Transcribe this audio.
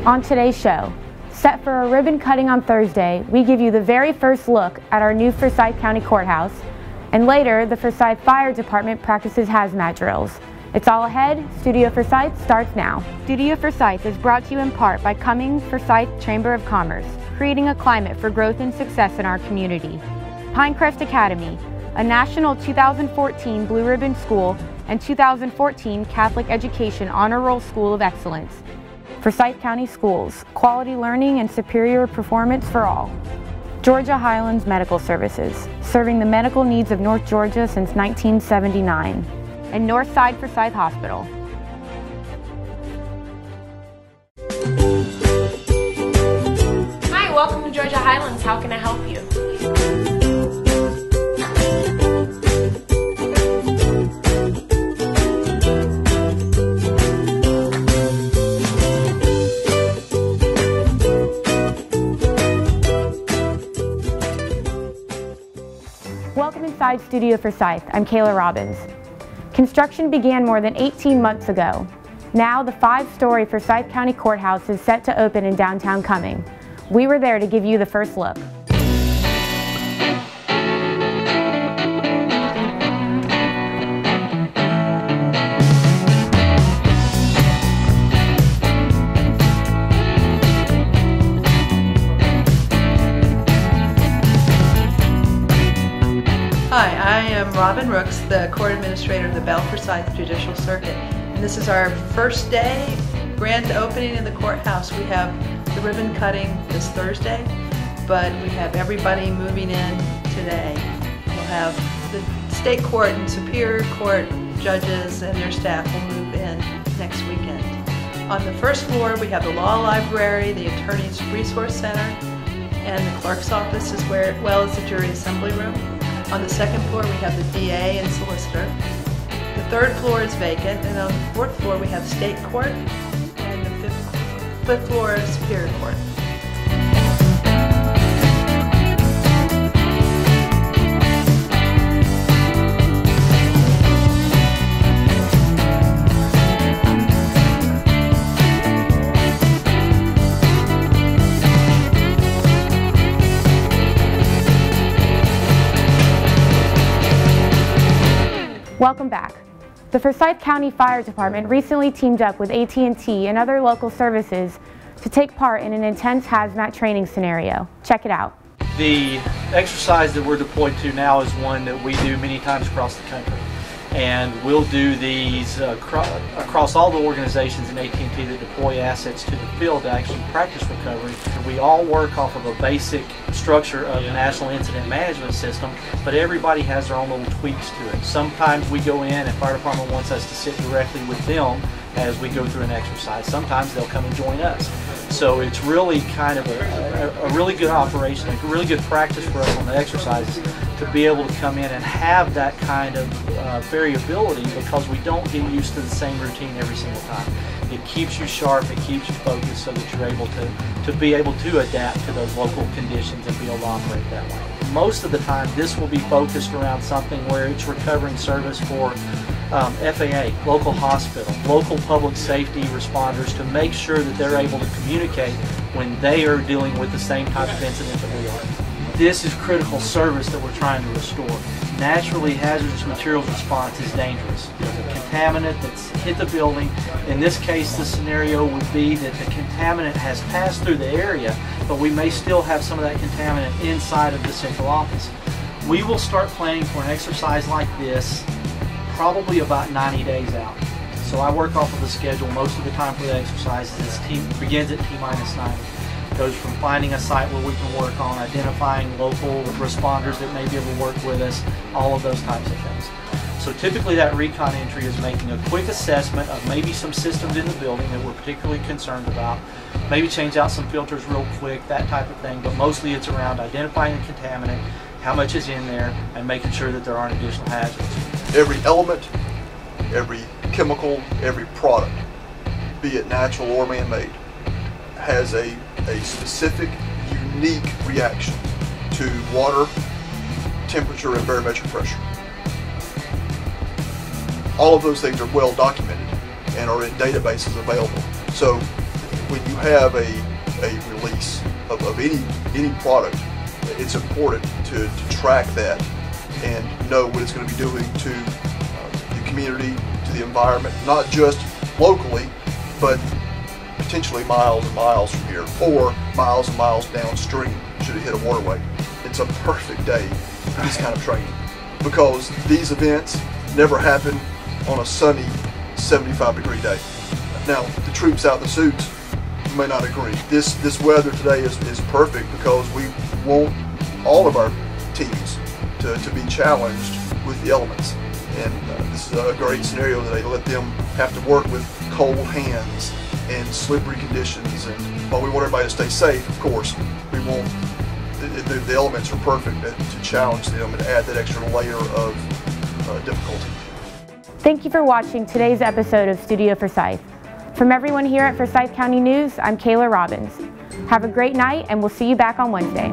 On today's show, set for a ribbon cutting on Thursday, we give you the very first look at our new Forsyth County Courthouse, and later the Forsyth Fire Department practices hazmat drills. It's all ahead. Studio Forsyth starts now. Studio Forsyth is brought to you in part by Cummings Forsyth Chamber of Commerce, creating a climate for growth and success in our community. Pinecrest Academy, a national 2014 Blue Ribbon School and 2014 Catholic Education Honor Roll School of Excellence. Forsyth County Schools, quality learning and superior performance for all. Georgia Highlands Medical Services, serving the medical needs of North Georgia since 1979. And Northside Forsyth Hospital. Hi, welcome to Georgia Highlands. How can I help you? Welcome inside Studio Forsyth. I'm Kayla Robbins. Construction began more than 18 months ago. Now the 5-story Forsyth County Courthouse is set to open in downtown Cumming. We were there to give you the first look. Hi, I am Robin Rooks, the Court Administrator of the Bell Forsyth Judicial Circuit. And this is our first day, grand opening in the courthouse. We have the ribbon cutting this Thursday, but we have everybody moving in today. We'll have the state court and superior court judges and their staff will move in next weekend. On the first floor, we have the law library, the attorney's resource center, and the clerk's office as well as the jury assembly room. On the second floor, we have the DA and solicitor. The third floor is vacant, and on the fourth floor, we have state court, and the fifth floor is superior court. Welcome back. The Forsyth County Fire Department recently teamed up with AT&T and other local services to take part in an intense hazmat training scenario. Check it out. The exercise that we're deployed to now is one that we do many times across the country. And we'll do these across all the organizations in AT&T that deploy assets to the field to actually practice recovery. We all work off of a basic structure of the National Incident Management System, but everybody has their own little tweaks to it. Sometimes we go in and fire department wants us to sit directly with them as we go through an exercise. Sometimes they'll come and join us. So it's really kind of a really good operation, a really good practice for us on the exercises to be able to come in and have that kind of variability, because we don't get used to the same routine every single time. It keeps you sharp, it keeps you focused so that you're able to be able to adapt to those local conditions and be able to operate that way. Most of the time this will be focused around something where it's recovering service for FAA, local hospital, local public safety responders, to make sure that they're able to communicate when they are dealing with the same type of incident that we are. This is critical service that we're trying to restore. Naturally, hazardous materials response is dangerous. There's a contaminant that's hit the building. In this case, the scenario would be that the contaminant has passed through the area, but we may still have some of that contaminant inside of the central office. We will start planning for an exercise like this probably about 90 days out. So I work off of the schedule most of the time for the exercises. This begins at T-minus 90. Goes from finding a site where we can work on, identifying local responders that may be able to work with us, all of those types of things. So typically that recon entry is making a quick assessment of maybe some systems in the building that we're particularly concerned about, maybe change out some filters real quick, that type of thing, but mostly it's around identifying the contaminant, how much is in there, and making sure that there aren't additional hazards. Every element, every chemical, every product, be it natural or man-made, has a specific, unique reaction to water, temperature, and barometric pressure. All of those things are well documented and are in databases available. So when you have a release of any product, it's important to track that and know what it's going to be doing to the community, to the environment, not just locally, but potentially miles and miles from here, or miles and miles downstream should it hit a waterway. It's a perfect day for this kind of training, because these events never happen on a sunny 75-degree day. Now, the troops out in the suits may not agree. This weather today is perfect because we want all of our teams to be challenged with the elements. And this is a great scenario that they let them have to work with cold hands and slippery conditions. And while we want everybody to stay safe, of course, we want the elements are perfect to challenge them and add that extra layer of difficulty. Thank you for watching today's episode of Studio Forsyth. From everyone here at Forsyth County News, I'm Kayla Robbins. Have a great night, and we'll see you back on Wednesday.